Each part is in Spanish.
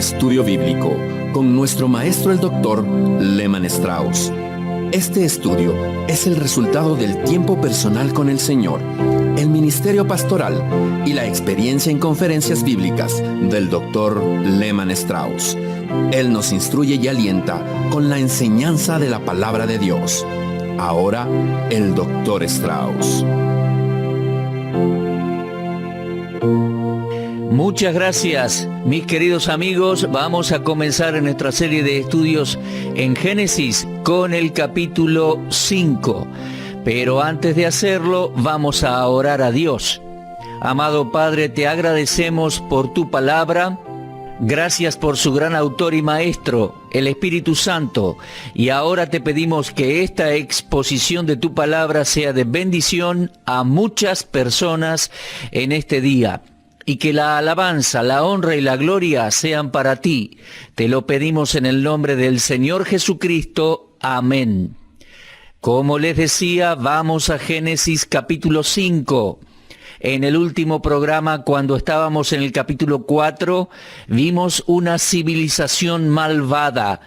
Estudio Bíblico con nuestro maestro el Dr. Lehman Strauss. Este estudio es el resultado del tiempo personal con el Señor, el ministerio pastoral y la experiencia en conferencias bíblicas del Dr. Lehman Strauss. Él nos instruye y alienta con la enseñanza de la palabra de Dios. Ahora, el Dr. Strauss. Muchas gracias, mis queridos amigos. Vamos a comenzar en nuestra serie de estudios en Génesis con el capítulo 5. Pero antes de hacerlo, vamos a orar a Dios. Amado Padre, te agradecemos por tu palabra. Gracias por su gran autor y maestro, el Espíritu Santo. Y ahora te pedimos que esta exposición de tu palabra sea de bendición a muchas personas en este día. Y que la alabanza, la honra y la gloria sean para ti. Te lo pedimos en el nombre del Señor Jesucristo. Amén. Como les decía, vamos a Génesis capítulo 5. En el último programa, cuando estábamos en el capítulo 4, vimos una civilización malvada,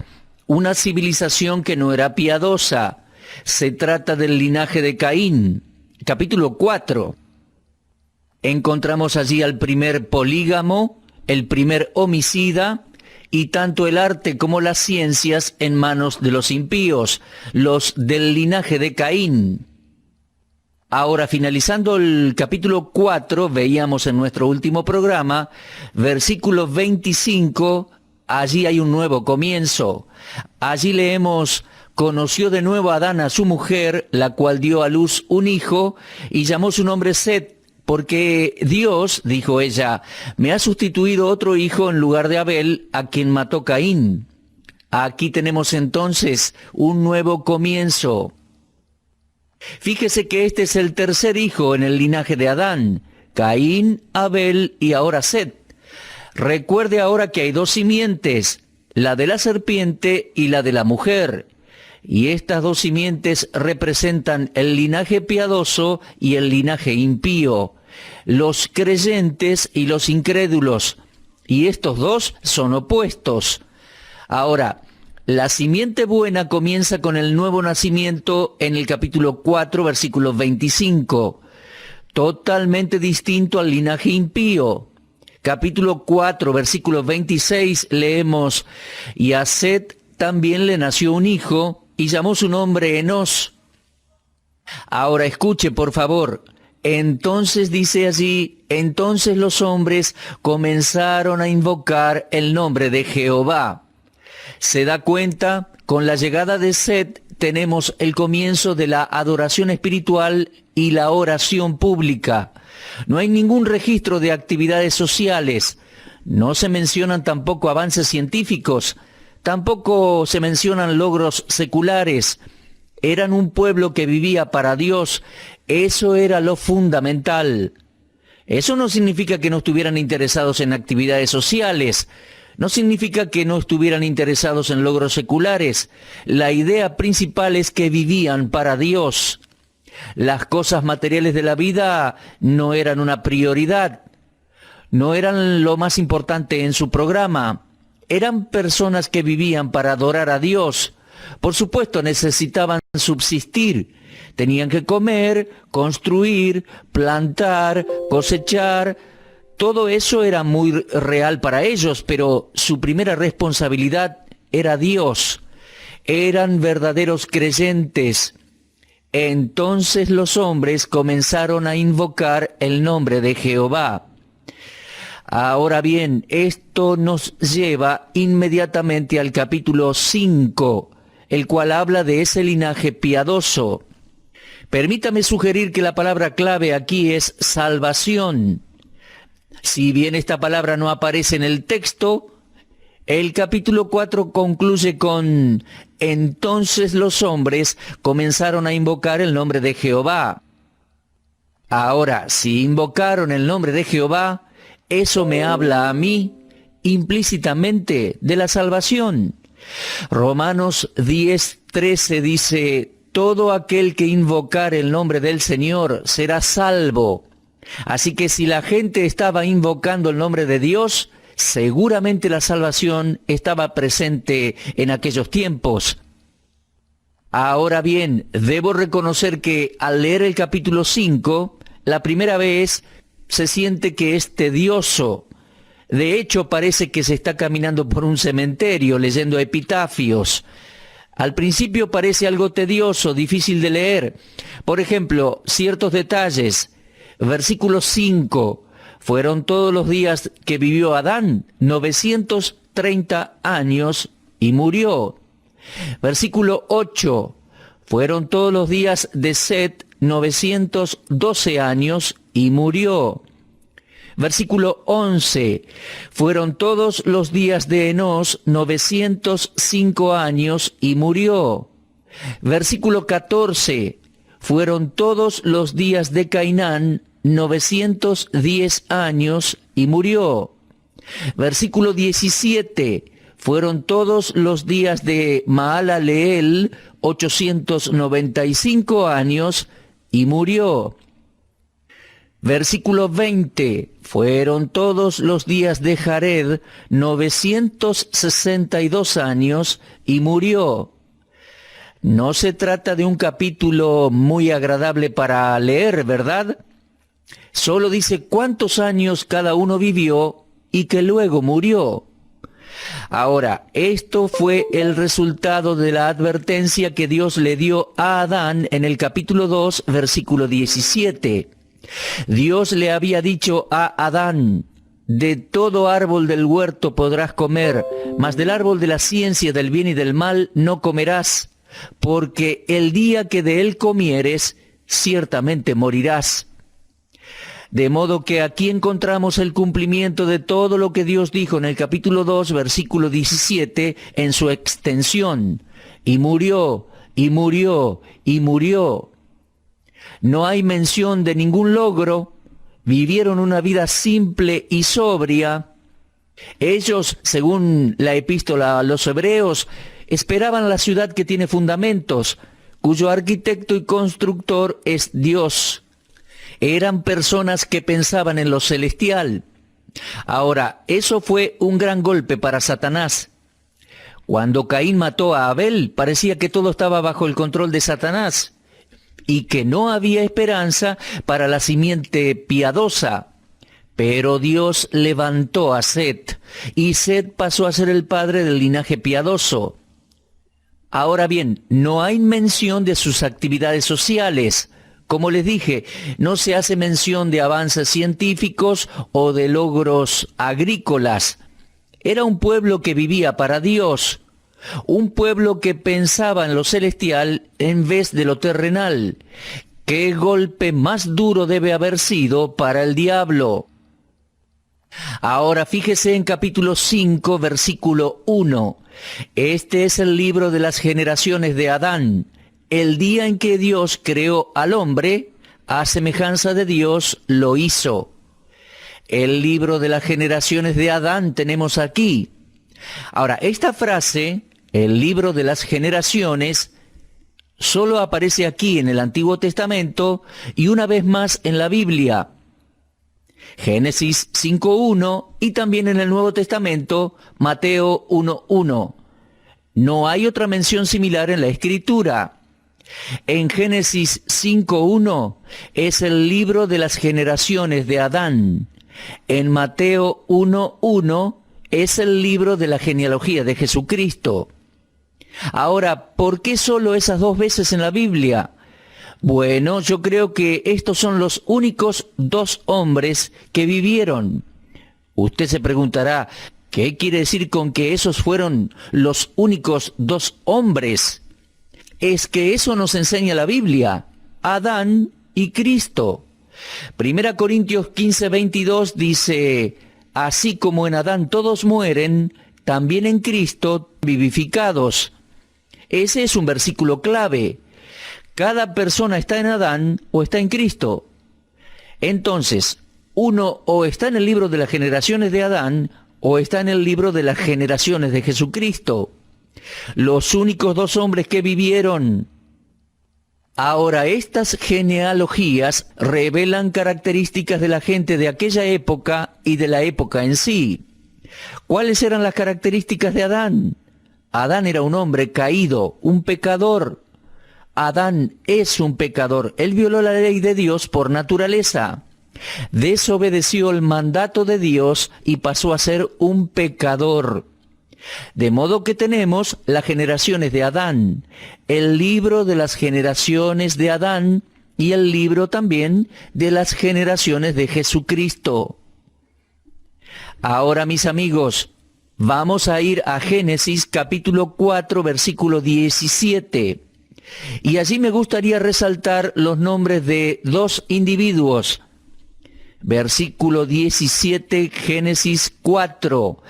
una civilización que no era piadosa. Se trata del linaje de Caín. Capítulo 4. Encontramos allí al primer polígamo, el primer homicida, y tanto el arte como las ciencias en manos de los impíos, los del linaje de Caín. Ahora, finalizando el capítulo 4, veíamos en nuestro último programa, versículo 25, allí hay un nuevo comienzo. Allí leemos: conoció de nuevo Adán a su mujer, la cual dio a luz un hijo, y llamó su nombre Set, porque Dios, dijo ella, me ha sustituido otro hijo en lugar de Abel, a quien mató Caín. Aquí tenemos entonces un nuevo comienzo. Fíjese que este es el tercer hijo en el linaje de Adán: Caín, Abel y ahora Set. Recuerde ahora que hay dos simientes, la de la serpiente y la de la mujer. Y estas dos simientes representan el linaje piadoso y el linaje impío, los creyentes y los incrédulos. Y estos dos son opuestos. Ahora, la simiente buena comienza con el nuevo nacimiento en el capítulo 4, versículo 25, totalmente distinto al linaje impío. Capítulo 4, versículo 26, leemos: y a Set también le nació un hijo, y llamó su nombre Enós. Ahora escuche, por favor. Entonces dice allí, entonces los hombres comenzaron a invocar el nombre de Jehová. ¿Se da cuenta? Con la llegada de Set tenemos el comienzo de la adoración espiritual y la oración pública. No hay ningún registro de actividades sociales. No se mencionan tampoco avances científicos. Tampoco se mencionan logros seculares. Eran un pueblo que vivía para Dios. Eso era lo fundamental. Eso no significa que no estuvieran interesados en actividades sociales. No significa que no estuvieran interesados en logros seculares. La idea principal es que vivían para Dios. Las cosas materiales de la vida no eran una prioridad. No eran lo más importante en su programa. Eran personas que vivían para adorar a Dios. Por supuesto, necesitaban subsistir. Tenían que comer, construir, plantar, cosechar. Todo eso era muy real para ellos, pero su primera responsabilidad era Dios. Eran verdaderos creyentes. Entonces los hombres comenzaron a invocar el nombre de Jehová. Ahora bien, esto nos lleva inmediatamente al capítulo 5, el cual habla de ese linaje piadoso. Permítame sugerir que la palabra clave aquí es salvación. Si bien esta palabra no aparece en el texto, el capítulo 4 concluye con: entonces los hombres comenzaron a invocar el nombre de Jehová. Ahora, si invocaron el nombre de Jehová, eso me habla a mí implícitamente de la salvación. Romanos 10:13 dice: todo aquel que invocar el nombre del Señor será salvo. Así que si la gente estaba invocando el nombre de Dios, seguramente la salvación estaba presente en aquellos tiempos. Ahora bien, debo reconocer que al leer el capítulo 5, la primera vez se siente que es tedioso. De hecho, parece que se está caminando por un cementerio leyendo epitafios. Al principio parece algo tedioso, difícil de leer. Por ejemplo, ciertos detalles. Versículo 5. Fueron todos los días que vivió Adán, 930 años, y murió. Versículo 8. Fueron todos los días de Set, 912 años, y murió. Versículo 11. Fueron todos los días de Enós, 905 años, y murió. Versículo 14. Fueron todos los días de Cainán, 910 años, y murió. Versículo 17. Fueron todos los días de Maalaleel, 895 años, y murió. Versículo 20. Fueron todos los días de Jared, 962 años, y murió. No se trata de un capítulo muy agradable para leer, ¿verdad? Solo dice cuántos años cada uno vivió y que luego murió. Ahora, esto fue el resultado de la advertencia que Dios le dio a Adán en el capítulo 2, versículo 17. Dios le había dicho a Adán: de todo árbol del huerto podrás comer, mas del árbol de la ciencia del bien y del mal no comerás, porque el día que de él comieres, ciertamente morirás. De modo que aquí encontramos el cumplimiento de todo lo que Dios dijo en el capítulo 2, versículo 17, en su extensión. Y murió, y murió, y murió. No hay mención de ningún logro. Vivieron una vida simple y sobria. Ellos, según la epístola a los Hebreos, esperaban la ciudad que tiene fundamentos, cuyo arquitecto y constructor es Dios. Eran personas que pensaban en lo celestial. Ahora, eso fue un gran golpe para Satanás. Cuando Caín mató a Abel, parecía que todo estaba bajo el control de Satanás y que no había esperanza para la simiente piadosa. Pero Dios levantó a Set, y Set pasó a ser el padre del linaje piadoso. Ahora bien, no hay mención de sus actividades sociales. Como les dije, no se hace mención de avances científicos o de logros agrícolas. Era un pueblo que vivía para Dios, un pueblo que pensaba en lo celestial en vez de lo terrenal. ¿Qué golpe más duro debe haber sido para el diablo? Ahora fíjese en capítulo 5, versículo 1. Este es el libro de las generaciones de Adán. El día en que Dios creó al hombre, a semejanza de Dios lo hizo. El libro de las generaciones de Adán tenemos aquí. Ahora, esta frase, el libro de las generaciones, solo aparece aquí en el Antiguo Testamento y una vez más en la Biblia. Génesis 5.1 y también en el Nuevo Testamento, Mateo 1.1. No hay otra mención similar en la Escritura. En Génesis 5.1 es el libro de las generaciones de Adán. En Mateo 1.1 es el libro de la genealogía de Jesucristo. Ahora, ¿por qué solo esas dos veces en la Biblia? Bueno, yo creo que estos son los únicos dos hombres que vivieron. Usted se preguntará, ¿qué quiere decir con que esos fueron los únicos dos hombres? Es que eso nos enseña la Biblia, Adán y Cristo. 1 Corintios 15:22 dice: así como en Adán todos mueren, también en Cristo vivificados. Ese es un versículo clave. Cada persona está en Adán o está en Cristo. Entonces, uno o está en el libro de las generaciones de Adán o está en el libro de las generaciones de Jesucristo. Los únicos dos hombres que vivieron. Ahora, estas genealogías revelan características de la gente de aquella época y de la época en sí. ¿Cuáles eran las características de Adán? Adán era un hombre caído, un pecador. Adán es un pecador. Él violó la ley de Dios por naturaleza. Desobedeció el mandato de Dios y pasó a ser un pecador. De modo que tenemos las generaciones de Adán, el libro de las generaciones de Adán y el libro también de las generaciones de Jesucristo. Ahora, mis amigos, vamos a ir a Génesis capítulo 4, versículo 17. Y allí me gustaría resaltar los nombres de dos individuos. Versículo 17, Génesis 4.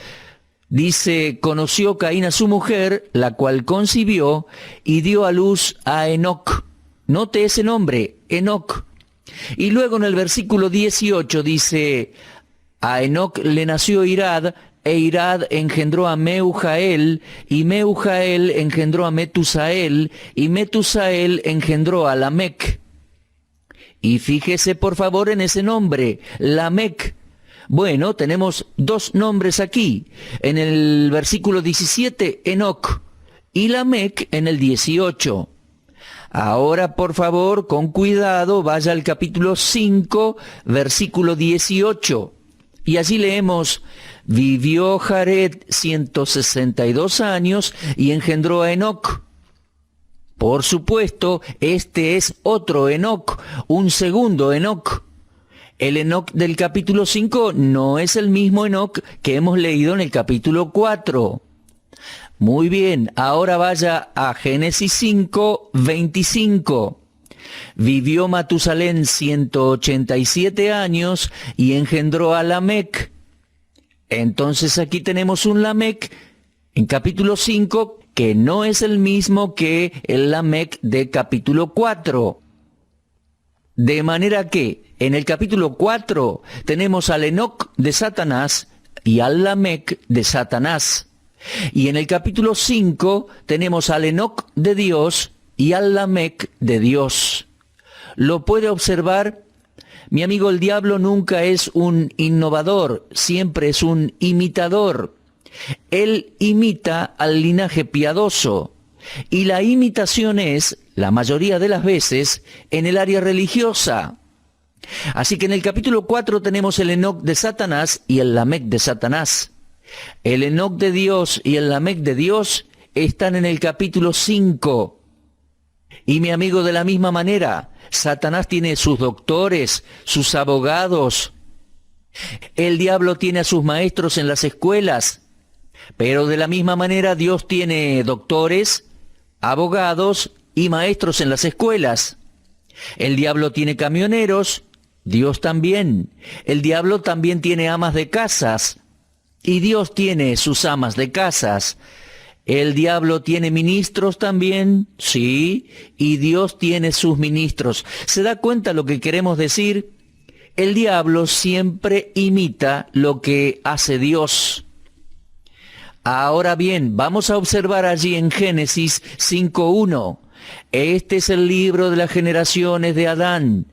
Dice, conoció Caín a su mujer, la cual concibió y dio a luz a Enoc. Note ese nombre, Enoc. Y luego en el versículo 18 dice, a Enoc le nació Irad, e Irad engendró a Meujael, y Meujael engendró a Metusael, y Metusael engendró a Lamec. Y fíjese por favor en ese nombre, Lamec. Bueno, tenemos dos nombres aquí. En el versículo 17, Enoc, y Lamec en el 18. Ahora, por favor, con cuidado, vaya al capítulo 5, versículo 18. Y allí leemos, vivió Jared 162 años y engendró a Enoc. Por supuesto, este es otro Enoc, un segundo Enoc. El Enoc del capítulo 5 no es el mismo Enoc que hemos leído en el capítulo 4. Muy bien, ahora vaya a Génesis 5, 25. Vivió Matusalén 187 años y engendró a Lamec. Entonces aquí tenemos un Lamec en capítulo 5 que no es el mismo que el Lamec de capítulo 4. De manera que en el capítulo 4 tenemos al Enoc de Satanás y al Lamec de Satanás. Y en el capítulo 5 tenemos al Enoc de Dios y al Lamec de Dios. ¿Lo puede observar? Mi amigo, el diablo nunca es un innovador, siempre es un imitador. Él imita al linaje piadoso, y la imitación es, la mayoría de las veces, en el área religiosa. Así que en el capítulo 4 tenemos el Enoc de Satanás y el Lamec de Satanás. El Enoc de Dios y el Lamec de Dios están en el capítulo 5. Y mi amigo, de la misma manera, Satanás tiene sus doctores, sus abogados. El diablo tiene a sus maestros en las escuelas. Pero de la misma manera Dios tiene doctores, abogados y maestros en las escuelas. El diablo tiene camioneros, Dios también. El diablo también tiene amas de casas y Dios tiene sus amas de casas. El diablo tiene ministros también, sí, y Dios tiene sus ministros. ¿Se da cuenta lo que queremos decir? El diablo siempre imita lo que hace Dios. Ahora bien, vamos a observar allí en Génesis 5:1. Este es el libro de las generaciones de Adán.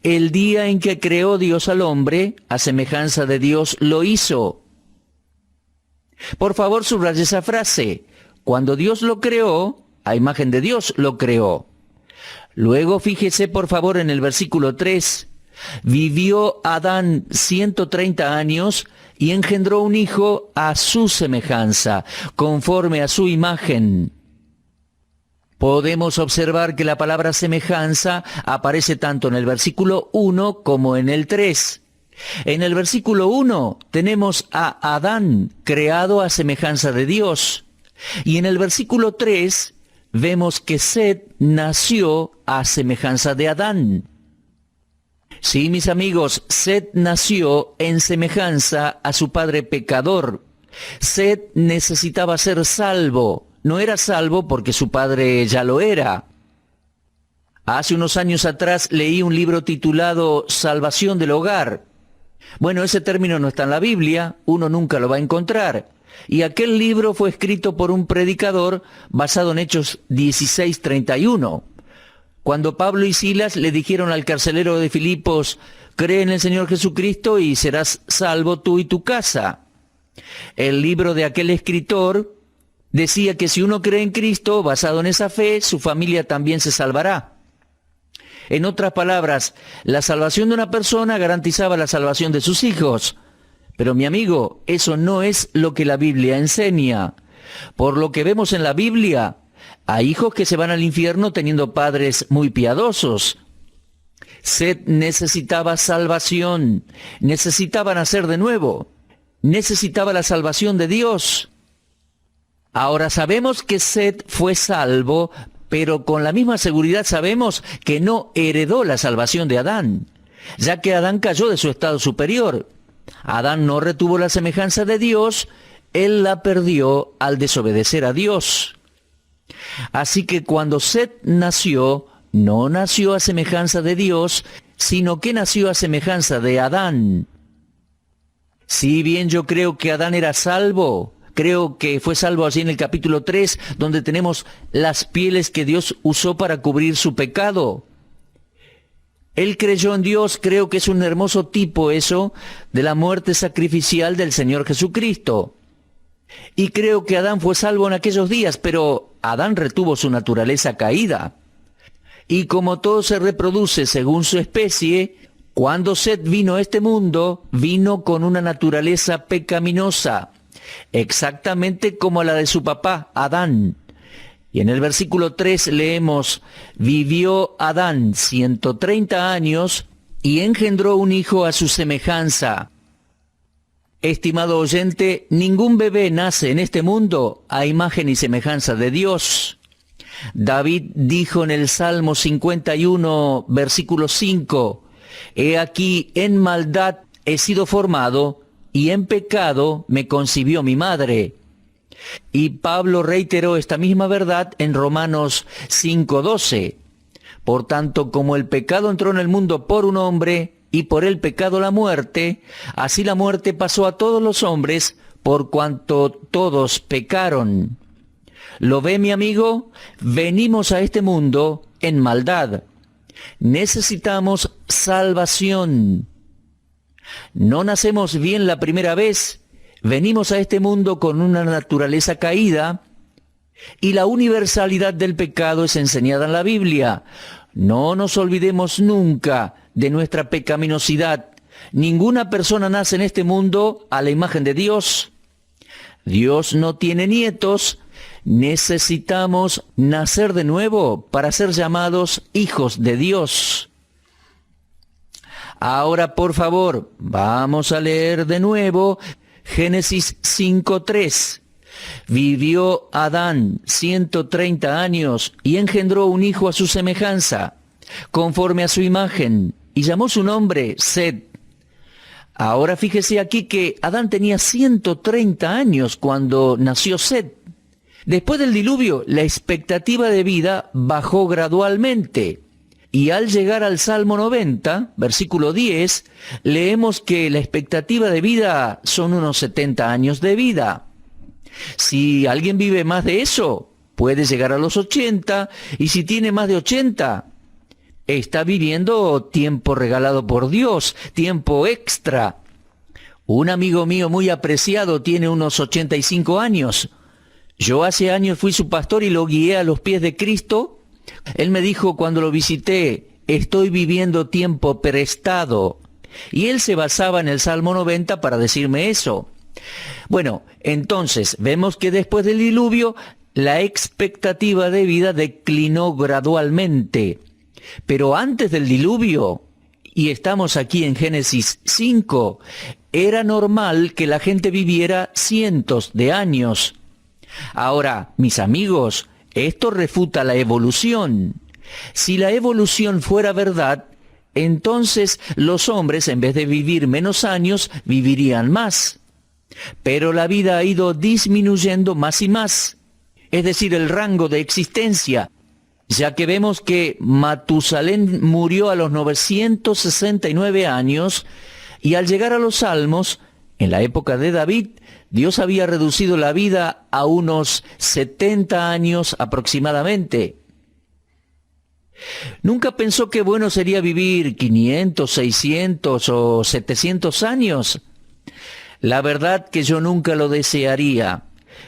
El día en que creó Dios al hombre, a semejanza de Dios lo hizo. Por favor, subraye esa frase. Cuando Dios lo creó, a imagen de Dios lo creó. Luego fíjese por favor en el versículo 3. Vivió Adán 130 años y engendró un hijo a su semejanza, conforme a su imagen. Podemos observar que la palabra semejanza aparece tanto en el versículo 1 como en el 3. En el versículo 1 tenemos a Adán creado a semejanza de Dios. Y en el versículo 3 vemos que Set nació a semejanza de Adán. Sí, mis amigos, Set nació en semejanza a su padre pecador. Set necesitaba ser salvo. No era salvo porque su padre ya lo era. Hace unos años atrás leí un libro titulado Salvación del Hogar. Bueno, ese término no está en la Biblia, uno nunca lo va a encontrar. Y aquel libro fue escrito por un predicador basado en Hechos 16:31. Cuando Pablo y Silas le dijeron al carcelero de Filipos, cree en el Señor Jesucristo y serás salvo tú y tu casa. El libro de aquel escritor decía que si uno cree en Cristo, basado en esa fe, su familia también se salvará. En otras palabras, la salvación de una persona garantizaba la salvación de sus hijos. Pero mi amigo, eso no es lo que la Biblia enseña. Por lo que vemos en la Biblia, hay hijos que se van al infierno teniendo padres muy piadosos. Set necesitaba salvación, necesitaba nacer de nuevo, necesitaba la salvación de Dios. Ahora sabemos que Set fue salvo, pero con la misma seguridad sabemos que no heredó la salvación de Adán, ya que Adán cayó de su estado superior. Adán no retuvo la semejanza de Dios, él la perdió al desobedecer a Dios. Así que cuando Set nació, no nació a semejanza de Dios, sino que nació a semejanza de Adán. Si bien yo creo que Adán era salvo, creo que fue salvo allí en el capítulo 3, donde tenemos las pieles que Dios usó para cubrir su pecado. Él creyó en Dios, creo que es un hermoso tipo eso, de la muerte sacrificial del Señor Jesucristo. Y creo que Adán fue salvo en aquellos días, pero Adán retuvo su naturaleza caída. Y como todo se reproduce según su especie, cuando Set vino a este mundo, vino con una naturaleza pecaminosa, exactamente como la de su papá, Adán. Y en el versículo 3 leemos, vivió Adán 130 años y engendró un hijo a su semejanza. Estimado oyente, ningún bebé nace en este mundo a imagen y semejanza de Dios. David dijo en el Salmo 51, versículo 5, he aquí en maldad he sido formado, y en pecado me concibió mi madre. Y Pablo reiteró esta misma verdad en Romanos 5:12. Por tanto, como el pecado entró en el mundo por un hombre, y por el pecado la muerte, así la muerte pasó a todos los hombres, por cuanto todos pecaron. ¿Lo ve, mi amigo? Venimos a este mundo en maldad. Necesitamos salvación. No nacemos bien la primera vez, venimos a este mundo con una naturaleza caída, y la universalidad del pecado es enseñada en la Biblia. No nos olvidemos nunca de nuestra pecaminosidad. Ninguna persona nace en este mundo a la imagen de Dios. Dios no tiene nietos. Necesitamos nacer de nuevo para ser llamados hijos de Dios. Ahora, por favor, vamos a leer de nuevo Génesis 5:3. Vivió Adán 130 años y engendró un hijo a su semejanza, conforme a su imagen, y llamó su nombre Set. Ahora fíjese aquí que Adán tenía 130 años cuando nació Set. Después del diluvio, la expectativa de vida bajó gradualmente. Y al llegar al Salmo 90, versículo 10, leemos que la expectativa de vida son unos 70 años de vida. Si alguien vive más de eso, puede llegar a los 80, y si tiene más de 80, está viviendo tiempo regalado por Dios, tiempo extra. Un amigo mío muy apreciado tiene unos 85 años. Yo hace años fui su pastor y lo guié a los pies de Cristo. Él me dijo cuando lo visité, estoy viviendo tiempo prestado. Y él se basaba en el Salmo 90 para decirme eso. Bueno, entonces vemos que después del diluvio, la expectativa de vida declinó gradualmente. Pero antes del diluvio, y estamos aquí en Génesis 5, era normal que la gente viviera cientos de años. Ahora, mis amigos, esto refuta la evolución. Si la evolución fuera verdad, entonces los hombres, en vez de vivir menos años, vivirían más. Pero la vida ha ido disminuyendo más y más, es decir, el rango de existencia, ya que vemos que Matusalén murió a los 969 años, y al llegar a los Salmos, en la época de David, Dios había reducido la vida a unos 70 años aproximadamente. Nunca pensó que bueno sería vivir 500, 600 o 700 años. La verdad que yo nunca lo desearía.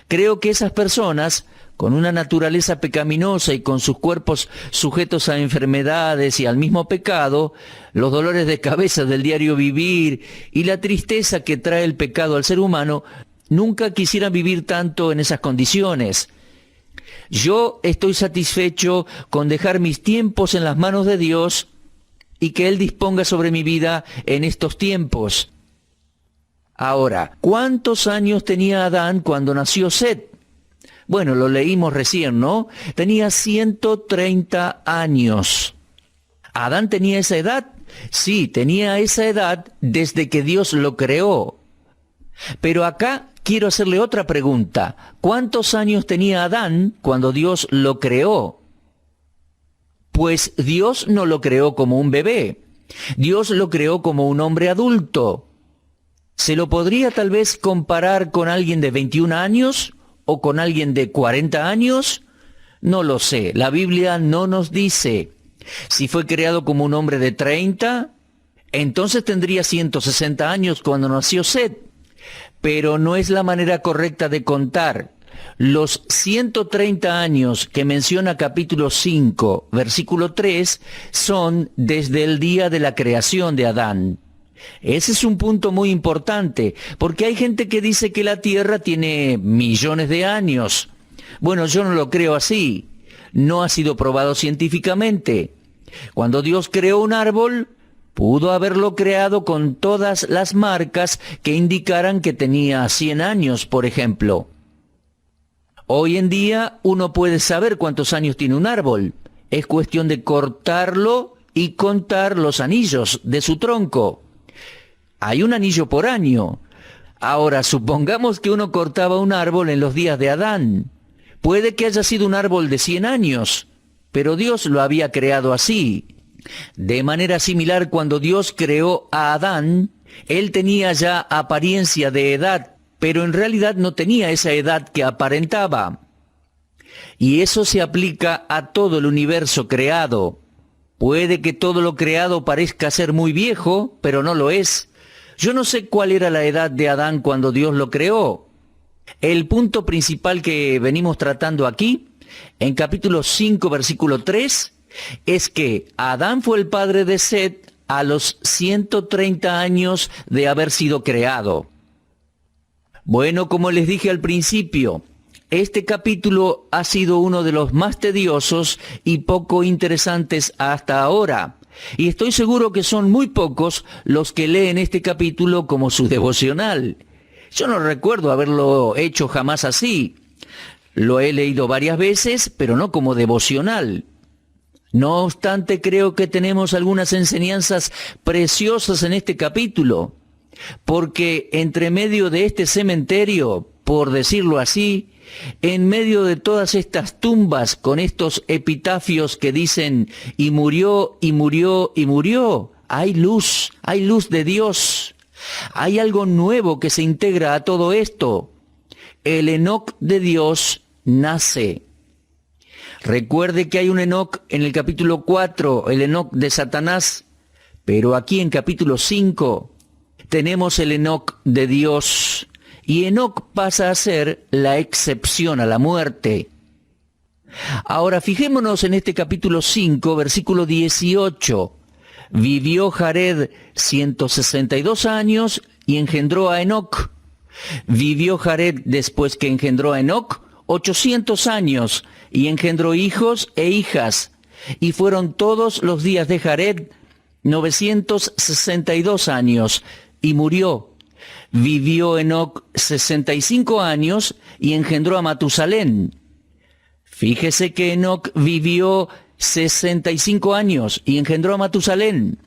Creo que esas personas, con una naturaleza pecaminosa y con sus cuerpos sujetos a enfermedades y al mismo pecado, los dolores de cabeza del diario vivir y la tristeza que trae el pecado al ser humano, nunca quisieran vivir tanto en esas condiciones. Yo estoy satisfecho con dejar mis tiempos en las manos de Dios y que Él disponga sobre mi vida en estos tiempos. Ahora, ¿cuántos años tenía Adán cuando nació Set? Bueno, lo leímos recién, ¿no? Tenía 130 años. ¿Adán tenía esa edad? Sí, tenía esa edad desde que Dios lo creó. Pero acá quiero hacerle otra pregunta. ¿Cuántos años tenía Adán cuando Dios lo creó? Pues Dios no lo creó como un bebé. Dios lo creó como un hombre adulto. ¿Se lo podría tal vez comparar con alguien de 21 años? ¿O con alguien de 40 años? No lo sé, la Biblia no nos dice. Si fue creado como un hombre de 30, entonces tendría 160 años cuando nació Set. Pero no es la manera correcta de contar. Los 130 años que menciona capítulo 5, versículo 3, son desde el día de la creación de Adán. Ese es un punto muy importante, porque hay gente que dice que la Tierra tiene millones de años. Bueno, yo no lo creo así. No ha sido probado científicamente. Cuando Dios creó un árbol, pudo haberlo creado con todas las marcas que indicaran que tenía 100 años, por ejemplo. Hoy en día uno puede saber cuántos años tiene un árbol. Es cuestión de cortarlo y contar los anillos de su tronco. Hay un anillo por año. Ahora, supongamos que uno cortaba un árbol en los días de Adán. Puede que haya sido un árbol de 100 años, pero Dios lo había creado así. De manera similar, cuando Dios creó a Adán, él tenía ya apariencia de edad, pero en realidad no tenía esa edad que aparentaba. Y eso se aplica a todo el universo creado. Puede que todo lo creado parezca ser muy viejo, pero no lo es. Yo no sé cuál era la edad de Adán cuando Dios lo creó. El punto principal que venimos tratando aquí, en capítulo 5, versículo 3, es que Adán fue el padre de Set a los 130 años de haber sido creado. Bueno, como les dije al principio, este capítulo ha sido uno de los más tediosos y poco interesantes hasta ahora. Y estoy seguro que son muy pocos los que leen este capítulo como su devocional. Yo no recuerdo haberlo hecho jamás así. Lo he leído varias veces, pero no como devocional. No obstante, creo que tenemos algunas enseñanzas preciosas en este capítulo, porque entre medio de este cementerio, por decirlo así, en medio de todas estas tumbas con estos epitafios que dicen y murió, y murió, y murió, hay luz de Dios. Hay algo nuevo que se integra a todo esto. El Enoc de Dios nace. Recuerde que hay un Enoc en el capítulo 4, el Enoc de Satanás, pero aquí en capítulo 5 tenemos el Enoc de Dios. Y Enoc pasa a ser la excepción a la muerte. Ahora fijémonos en este capítulo 5, versículo 18. Vivió Jared 162 años y engendró a Enoc. Vivió Jared después que engendró a Enoc 800 años y engendró hijos e hijas. Y fueron todos los días de Jared 962 años y murió. Vivió Enoc 65 años y engendró a Matusalén. Fíjese que Enoc vivió 65 años y engendró a Matusalén.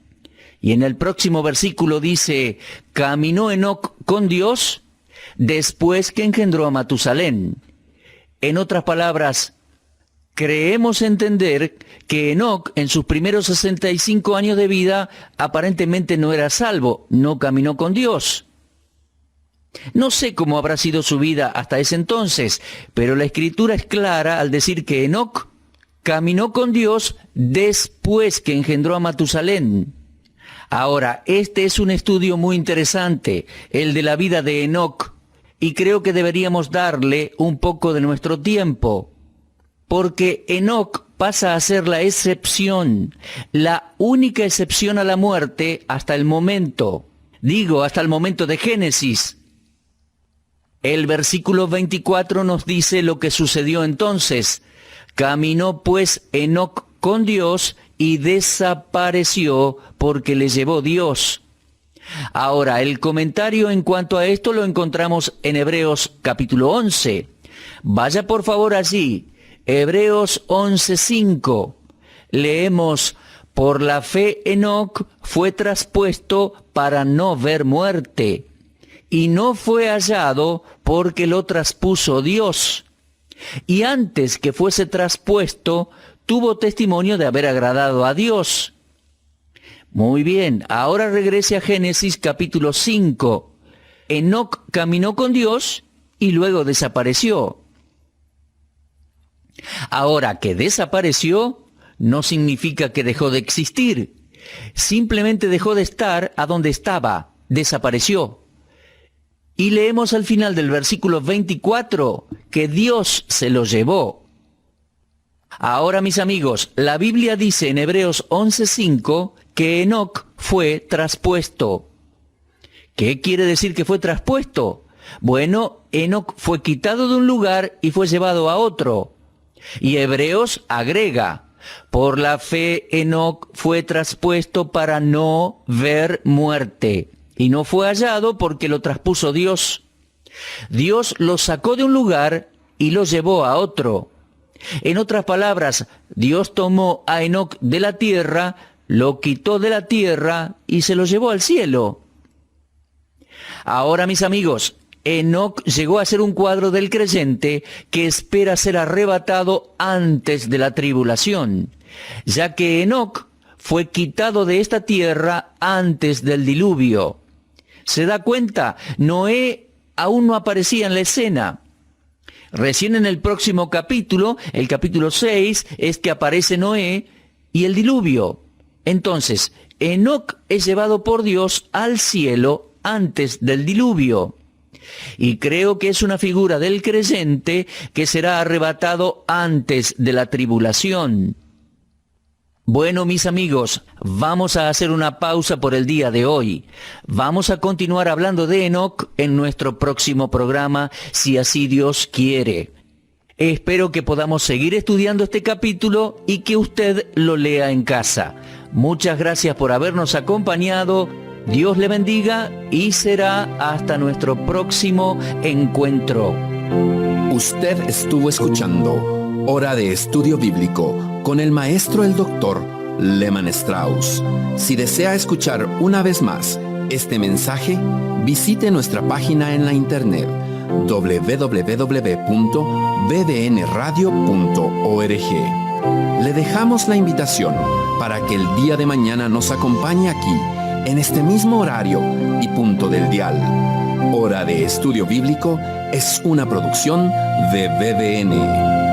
Y en el próximo versículo dice, caminó Enoc con Dios después que engendró a Matusalén. En otras palabras, creemos entender que Enoc en sus primeros 65 años de vida aparentemente no era salvo, no caminó con Dios. No sé cómo habrá sido su vida hasta ese entonces, pero la Escritura es clara al decir que Enoc caminó con Dios después que engendró a Matusalén. Ahora, este es un estudio muy interesante, el de la vida de Enoc, y creo que deberíamos darle un poco de nuestro tiempo, porque Enoc pasa a ser la excepción, la única excepción a la muerte hasta el momento. Digo, hasta el momento de Génesis. El versículo 24 nos dice lo que sucedió entonces. Caminó pues Enoc con Dios y desapareció porque le llevó Dios. Ahora, el comentario en cuanto a esto lo encontramos en Hebreos capítulo 11. Vaya por favor allí, Hebreos 11:5. Leemos: por la fe Enoc fue traspuesto para no ver muerte, y no fue hallado porque lo traspuso Dios. Y antes que fuese traspuesto, tuvo testimonio de haber agradado a Dios. Muy bien, ahora regrese a Génesis capítulo 5. Enoc caminó con Dios y luego desapareció. Ahora que desapareció, no significa que dejó de existir. Simplemente dejó de estar a donde estaba, desapareció. Y leemos al final del versículo 24 que Dios se lo llevó. Ahora, mis amigos, la Biblia dice en Hebreos 11:5 que Enoc fue traspuesto. ¿Qué quiere decir que fue traspuesto? Bueno, Enoc fue quitado de un lugar y fue llevado a otro. Y Hebreos agrega: por la fe Enoc fue traspuesto para no ver muerte, y no fue hallado porque lo traspuso Dios. Dios lo sacó de un lugar y lo llevó a otro. En otras palabras, Dios tomó a Enoc de la tierra, lo quitó de la tierra y se lo llevó al cielo. Ahora, mis amigos, Enoc llegó a ser un cuadro del creyente que espera ser arrebatado antes de la tribulación, ya que Enoc fue quitado de esta tierra antes del diluvio. ¿Se da cuenta? Noé aún no aparecía en la escena. Recién en el próximo capítulo, el capítulo 6, es que aparece Noé y el diluvio. Entonces, Enoc es llevado por Dios al cielo antes del diluvio. Y creo que es una figura del creyente que será arrebatado antes de la tribulación. Bueno, mis amigos, vamos a hacer una pausa por el día de hoy. Vamos a continuar hablando de Enoc en nuestro próximo programa, si así Dios quiere. Espero que podamos seguir estudiando este capítulo y que usted lo lea en casa. Muchas gracias por habernos acompañado. Dios le bendiga y será hasta nuestro próximo encuentro. Usted estuvo escuchando Hora de Estudio Bíblico con el maestro el doctor Lehman Strauss. Si desea escuchar una vez más este mensaje, visite nuestra página en la internet www.bbnradio.org. Le dejamos la invitación para que el día de mañana nos acompañe aquí, en este mismo horario y punto del dial. Hora de Estudio Bíblico es una producción de BBN.